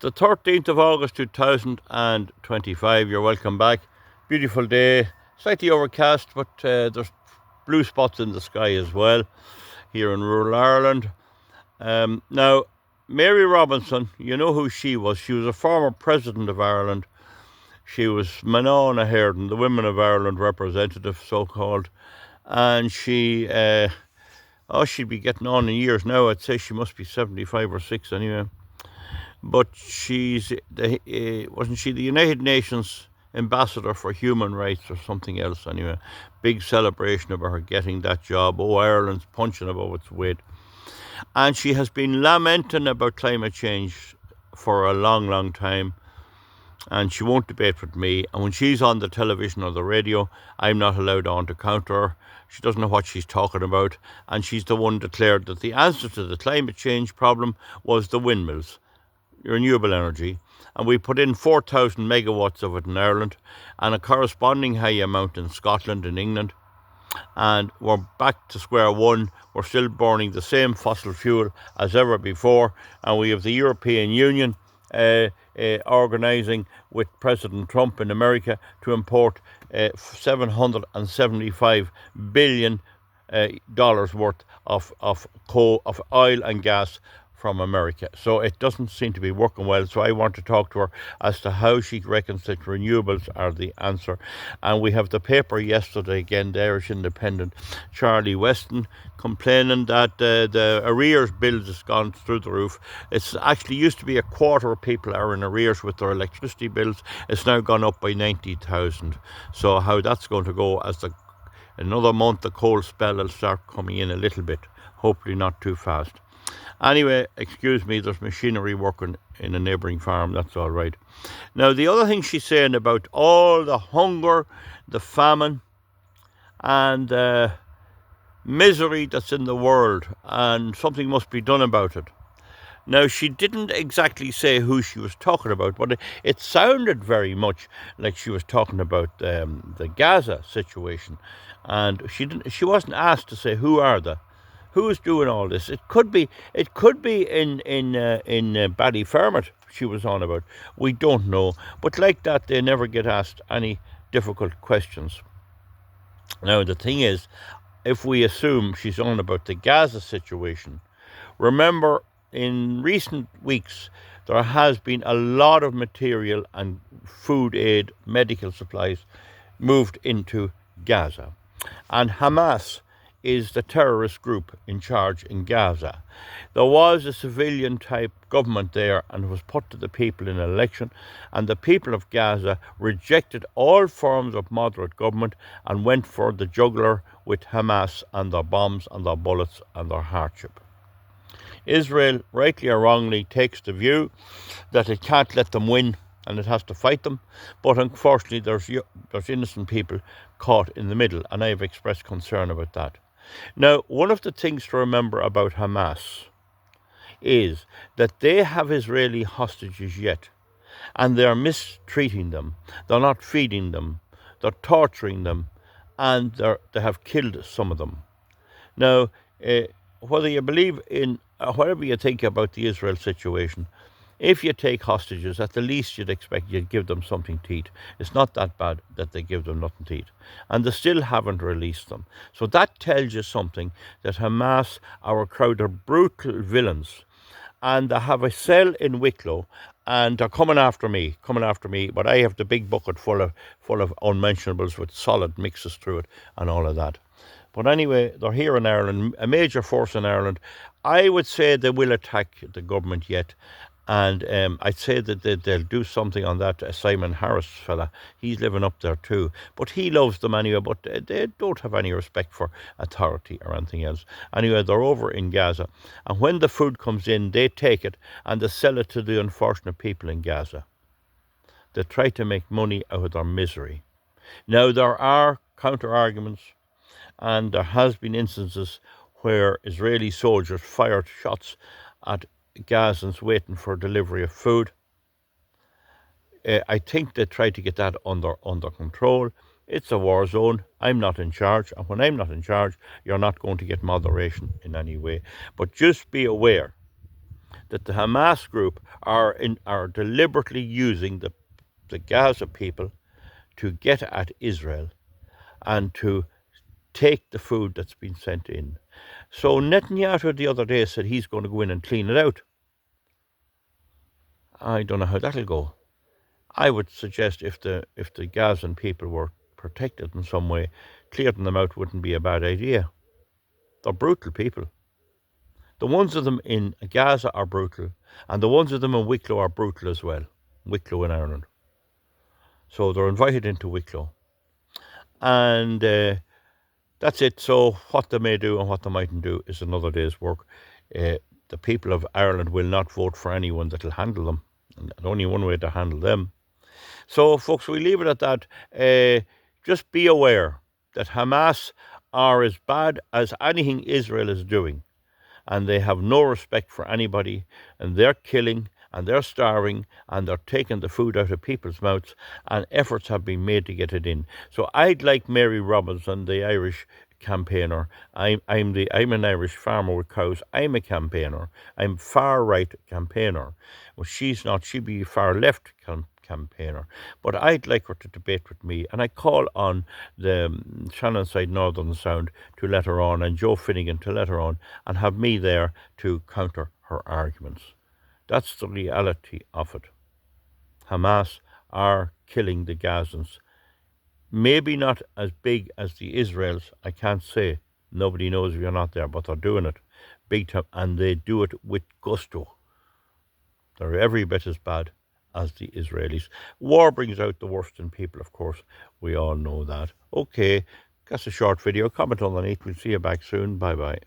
the 13th of August 2025. You're welcome back. Beautiful day. Slightly overcast, but there's blue spots in the sky as well here in rural Ireland. Now, Mary Robinson, you know who she was. She was a former president of Ireland. She was Manon Ahearn, the Women of Ireland representative, so-called. And she'd be getting on in years now. I'd say she must be 75 or 6 anyway. But wasn't she the United Nations ambassador for human rights or something else anyway? Big celebration about her getting that job. Oh, Ireland's punching above its weight. And she has been lamenting about climate change for a long, long time. And she won't debate with me. And when she's on the television or the radio, I'm not allowed on to counter her. She doesn't know what she's talking about. And she's the one declared that the answer to the climate change problem was the windmills, renewable energy. And we put in 4,000 megawatts of it in Ireland and a corresponding high amount in Scotland and England. And we're back to square one. We're still burning the same fossil fuel as ever before. And we have the European Union organising with President Trump in America to import $775 billion worth of oil and gas from America. So it doesn't seem to be working well. So I want to talk to her as to how she reckons that renewables are the answer. And we have the paper yesterday again, the Irish Independent, Charlie Weston, complaining that the arrears bills has gone through the roof. It's actually used to be a quarter of people are in arrears with their electricity bills. It's now gone up by 90,000. So how that's going to go as another month the cold spell will start coming in a little bit. Hopefully not too fast. Anyway, excuse me, there's machinery working in a neighbouring farm, that's all right. Now, the other thing she's saying about all the hunger, the famine, and misery that's in the world, and something must be done about it. Now, she didn't exactly say who she was talking about, but it sounded very much like she was talking about the Gaza situation. And she wasn't asked to say who are they. Who's doing all this? It could be in Ballyfermot she was on about. We don't know. But like that, they never get asked any difficult questions. Now, the thing is, if we assume she's on about the Gaza situation, remember, in recent weeks, there has been a lot of material and food aid, medical supplies moved into Gaza. And Hamas is the terrorist group in charge in Gaza. There was a civilian type government there and it was put to the people in an election, and the people of Gaza rejected all forms of moderate government and went for the jugular with Hamas and their bombs and their bullets and their hardship. Israel, rightly or wrongly, takes the view that it can't let them win and it has to fight them, but unfortunately there's innocent people caught in the middle, and I have expressed concern about that. Now, one of the things to remember about Hamas is that they have Israeli hostages yet, and they're mistreating them. They're not feeding them. They're torturing them, and they have killed some of them. Now, whether you believe in whatever you think about the Israel situation, if you take hostages, at the least you'd expect you'd give them something to eat. It's not that bad that they give them nothing to eat. And they still haven't released them. So that tells you something, that Hamas are a crowd of brutal villains. And they have a cell in Wicklow, and they're coming after me. But I have the big bucket full of unmentionables with solid mixes through it and all of that. But anyway, they're here in Ireland, a major force in Ireland. I would say they will attack the government yet. And I'd say that they'll do something on that Simon Harris fella. He's living up there too. But he loves them anyway, but they don't have any respect for authority or anything else. Anyway, they're over in Gaza. And when the food comes in, they take it and they sell it to the unfortunate people in Gaza. They try to make money out of their misery. Now, there are counter-arguments, and there has been instances where Israeli soldiers fired shots at Gazans waiting for delivery of food. I think they try to get that under control. It's a war zone. I'm not in charge. And when I'm not in charge, you're not going to get moderation in any way. But just be aware that the Hamas group are deliberately using the Gaza people to get at Israel and to take the food that's been sent in. So Netanyahu the other day said he's going to go in and clean it out. I don't know how that'll go. I would suggest if the Gazan people were protected in some way, clearing them out wouldn't be a bad idea. They're brutal people. The ones of them in Gaza are brutal, and the ones of them in Wicklow are brutal as well. Wicklow in Ireland. So they're invited into Wicklow. And that's it. So what they may do and what they mightn't do is another day's work. The people of Ireland will not vote for anyone that will handle them. And there's only one way to handle them. So, folks, we leave it at that. Just be aware that Hamas are as bad as anything Israel is doing, and they have no respect for anybody, and they're killing, and they're starving, and they're taking the food out of people's mouths, and efforts have been made to get it in. So I'd like Mary Robinson, the Irish campaigner. I'm an Irish farmer with cows. I'm a campaigner. I'm far right campaigner. Well, she's not. She'd be far left campaigner. But I'd like her to debate with me, and I call on the Shannon Side Northern Sound to let her on, and Joe Finnegan to let her on, and have me there to counter her arguments. That's the reality of it. Hamas are killing the Gazans. Maybe not as big as the Israels, I can't say. Nobody knows if you're not there, but they're doing it big time, and they do it with gusto. They're every bit as bad as the Israelis. War brings out the worst in people, of course. We all know that. Okay, that's a short video. Comment underneath. We'll see you back soon. Bye-bye.